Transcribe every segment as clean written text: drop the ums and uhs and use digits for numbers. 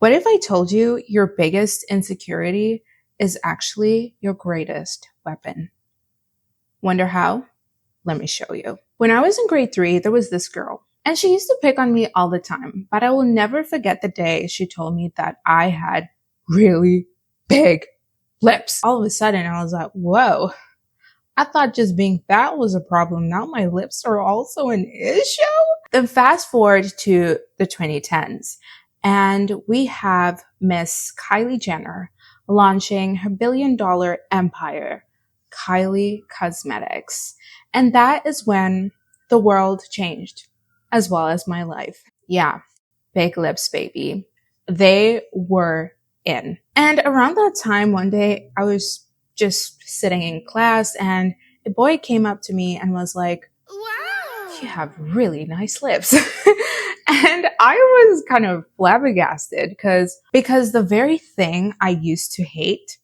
What if I told you your biggest insecurity is actually your greatest weapon? Wonder how? Let me show you. When I was in grade 3, there was this girl, and she used to pick on me all the time, but I will never forget the day she told me that I had really big lips. All of a sudden, I was like, whoa, I thought just being fat was a problem. Now my lips are also an issue? Then fast forward to the 2010s, and we have Miss Kylie Jenner launching her billion-dollar empire, Kylie Cosmetics. And that is when the world changed, as well as my life. Yeah, big lips, baby. They were in. And around that time, one day, I was just sitting in class and a boy came up to me and was like, wow, you have really nice lips. And I was kind of flabbergasted because the very thing I used to hate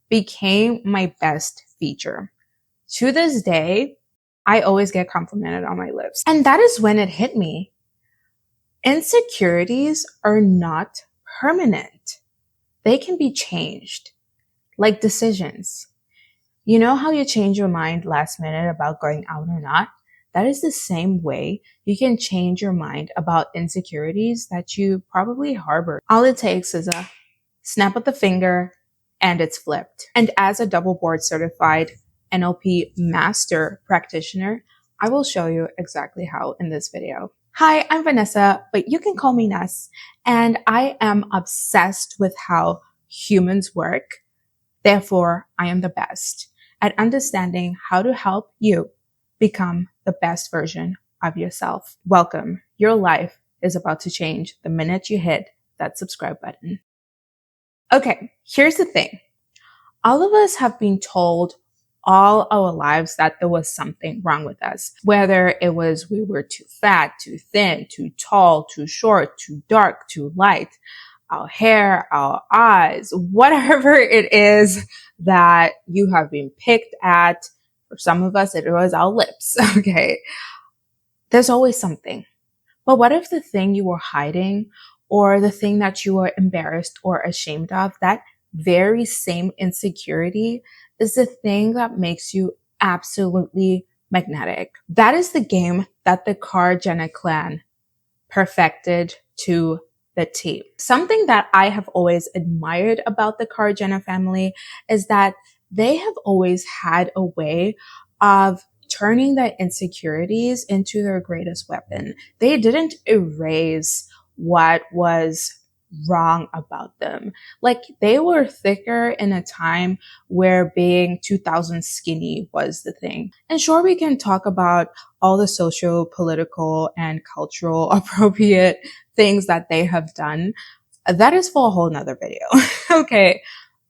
became my best feature. To this day, I always get complimented on my lips. And that is when it hit me. Insecurities are not permanent. They can be changed, like decisions. You know how you change your mind last minute about going out or not? That is the same way you can change your mind about insecurities that you probably harbor. All it takes is a snap of the finger and it's flipped. And as a double board certified NLP master practitioner, I will show you exactly how in this video. Hi, I'm Vanessa, but you can call me Ness, and I am obsessed with how humans work. Therefore, I am the best at understanding how to help you become the best version of yourself. Welcome. Your life is about to change the minute you hit that subscribe button. Okay, here's the thing. All of us have been told all our lives that there was something wrong with us. Whether it was we were too fat, too thin, too tall, too short, too dark, too light, our hair, our eyes, whatever it is that you have been picked at. For some of us, it was our lips. Okay. There's always something. But what if the thing you were hiding or the thing that you were embarrassed or ashamed of, that very same insecurity is the thing that makes you absolutely magnetic? That is the game that the Karjenner clan perfected to the T. Something that I have always admired about the Karjenner family is that they have always had a way of turning their insecurities into their greatest weapon. They didn't erase what was wrong about them. Like, they were thicker in a time where being 2000 skinny was the thing. And sure, we can talk about all the social, political, and cultural appropriate things that they have done. That is for a whole nother video. Okay.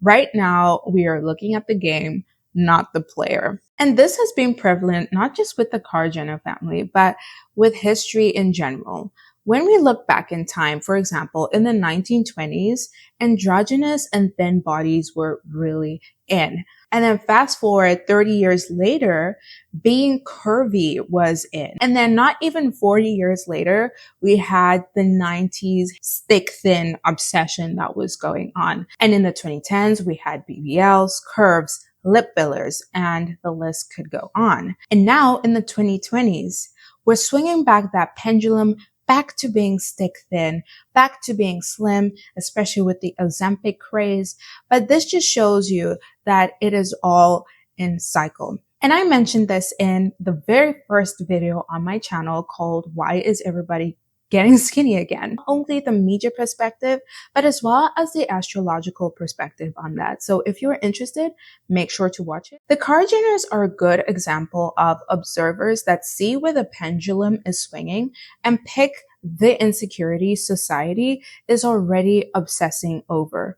Right now, we are looking at the game, not the player. And this has been prevalent not just with the Karjenner family, but with history in general. When we look back in time, for example, in the 1920s, androgynous and thin bodies were really in. And then fast forward 30 years later, being curvy was in. And then not even 40 years later, we had the 90s thick thin obsession that was going on. And in the 2010s, we had BBLs, curves, lip fillers, and the list could go on. And now in the 2020s, we're swinging back that pendulum back to being stick thin, back to being slim, especially with the Ozempic craze. But this just shows you that it is all in cycle. And I mentioned this in the very first video on my channel called Why is Everybody Getting Skinny Again? Not only the media perspective, but as well as the astrological perspective on that. So if you're interested, make sure to watch it. The Karjenners are a good example of observers that see where the pendulum is swinging and pick the insecurity society is already obsessing over,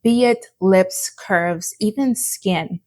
be it lips, curves, even skin.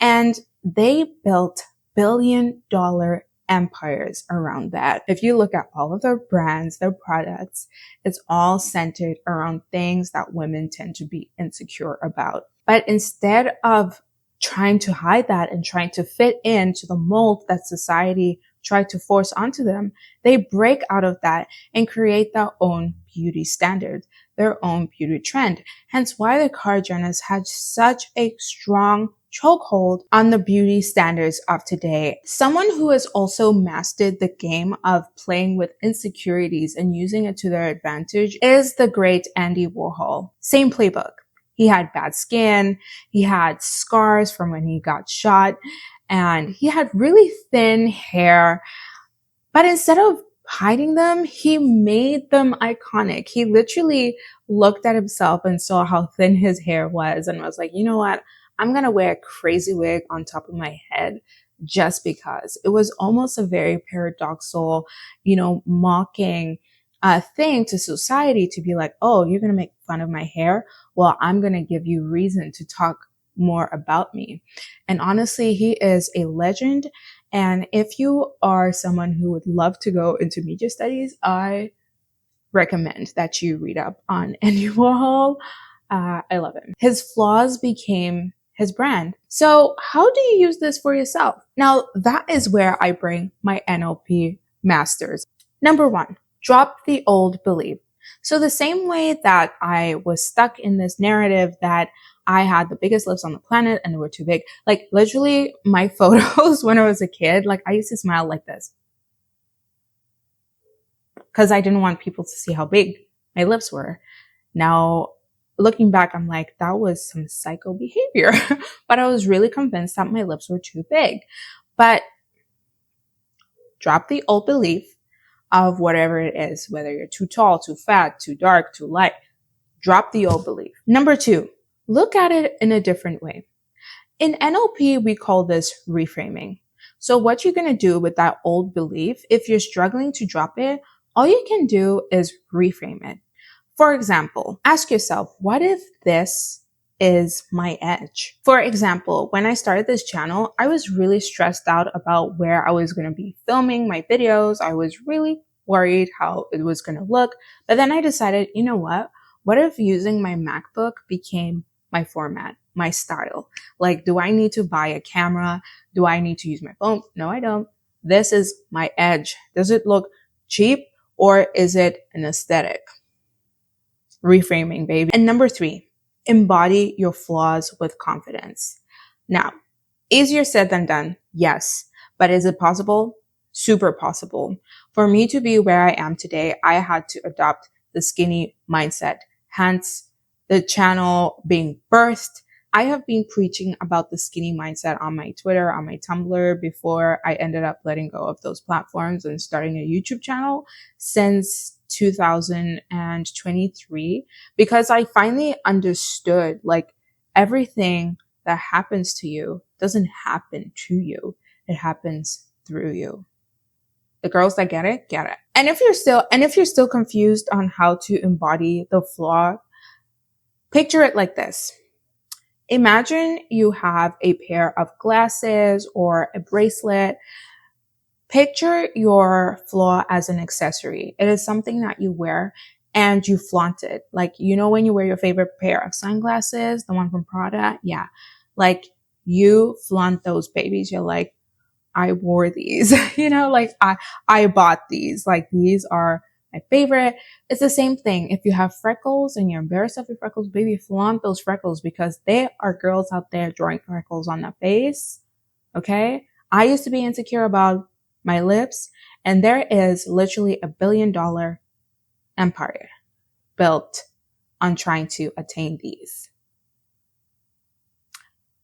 And they built billion-dollar empires around that. If you look at all of their brands, their products, it's all centered around things that women tend to be insecure about. But instead of trying to hide that and trying to fit into the mold that society tried to force onto them, they break out of that and create their own beauty standard. their own beauty trend. Hence why the Karjenners had such a strong chokehold on the beauty standards of today. Someone who has also mastered the game of playing with insecurities and using it to their advantage is the great Andy Warhol. Same playbook. He had bad skin, he had scars from when he got shot, and he had really thin hair. But instead of hiding them, he made them iconic. He literally looked at himself and saw how thin his hair was and was like, you know what? I'm going to wear a crazy wig on top of my head just because. It was almost a very paradoxical, mocking thing to society to be like, oh, you're going to make fun of my hair? Well, I'm going to give you reason to talk more about me. And honestly, he is a legend. And if you are someone who would love to go into media studies, I recommend that you read up on Andy Warhol. I love him. His flaws became his brand. So how do you use this for yourself? Now, that is where I bring my NLP masters. Number 1, drop the old belief. So the same way that I was stuck in this narrative that I had the biggest lips on the planet and they were too big, like literally my photos when I was a kid, like I used to smile like this because I didn't want people to see how big my lips were. Now, looking back, I'm like, that was some psycho behavior, but I was really convinced that my lips were too big. But drop the old belief of whatever it is, whether you're too tall, too fat, too dark, too light. Drop the old belief. Number 2, look at it in a different way. In NLP, we call this reframing. So what you're going to do with that old belief, if you're struggling to drop it, all you can do is reframe it. For example, ask yourself, what if this is my edge? For example, when I started this channel, I was really stressed out about where I was going to be filming my videos. I was really worried how it was going to look. But then I decided, you know what? What if using my MacBook became my format, my style? Like, do I need to buy a camera? Do I need to use my phone? No, I don't. This is my edge. Does it look cheap or is it an aesthetic? Reframing, baby. And number 3, embody your flaws with confidence. Now, easier said than done. Yes. But is it possible? Super possible. For me to be where I am today, I had to adopt the skinee mindset. Hence, the channel being birthed. I have been preaching about the skinee mindset on my Twitter, on my Tumblr before I ended up letting go of those platforms and starting a YouTube channel since 2023, because I finally understood like everything that happens to you doesn't happen to you. It happens through you. The girls that get it, get it. And if you're still confused on how to embody the flaw, picture it like this. Imagine you have a pair of glasses or a bracelet. Picture your flaw as an accessory. It is something that you wear and you flaunt it. Like, when you wear your favorite pair of sunglasses, the one from Prada? Yeah. Like, you flaunt those babies. You're like, I wore these, like I bought these. Like, these are my favorite. It's the same thing. If you have freckles and you're embarrassed of your freckles, baby, flaunt those freckles because there are girls out there drawing freckles on their face. Okay. I used to be insecure about my lips, and there is literally $1 billion empire built on trying to attain these.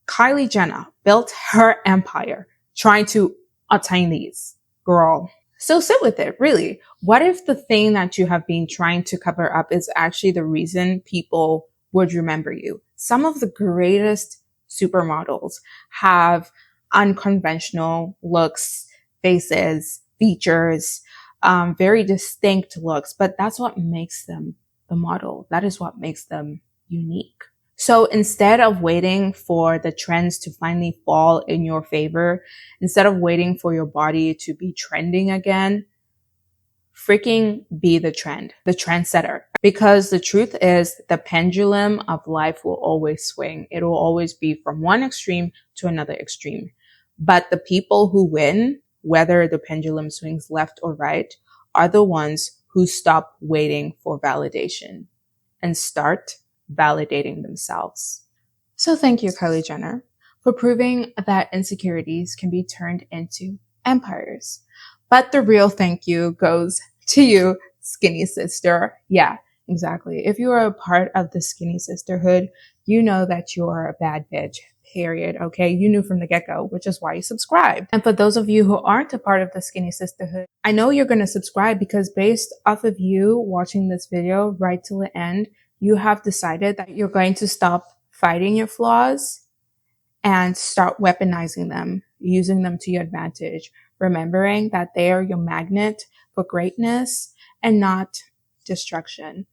Kylie Jenner built her empire trying to attain these, girl. So sit with it, really. What if the thing that you have been trying to cover up is actually the reason people would remember you? Some of the greatest supermodels have unconventional looks, faces, features, very distinct looks, but that's what makes them the model. That is what makes them unique. So instead of waiting for the trends to finally fall in your favor, instead of waiting for your body to be trending again, freaking be the trendsetter. Because the truth is, the pendulum of life will always swing. It will always be from one extreme to another extreme. But the people who win, whether the pendulum swings left or right, are the ones who stop waiting for validation and start validating themselves. So thank you, Kylie Jenner, for proving that insecurities can be turned into empires. But the real thank you goes to you, skinny sister. Yeah, exactly. If you are a part of the skinny sisterhood, you know that you're a bad bitch, period. Okay. You knew from the get-go, which is why you subscribed. And for those of you who aren't a part of the skinny sisterhood, I know you're going to subscribe because based off of you watching this video right till the end, you have decided that you're going to stop fighting your flaws and start weaponizing them, using them to your advantage, remembering that they are your magnet for greatness and not destruction.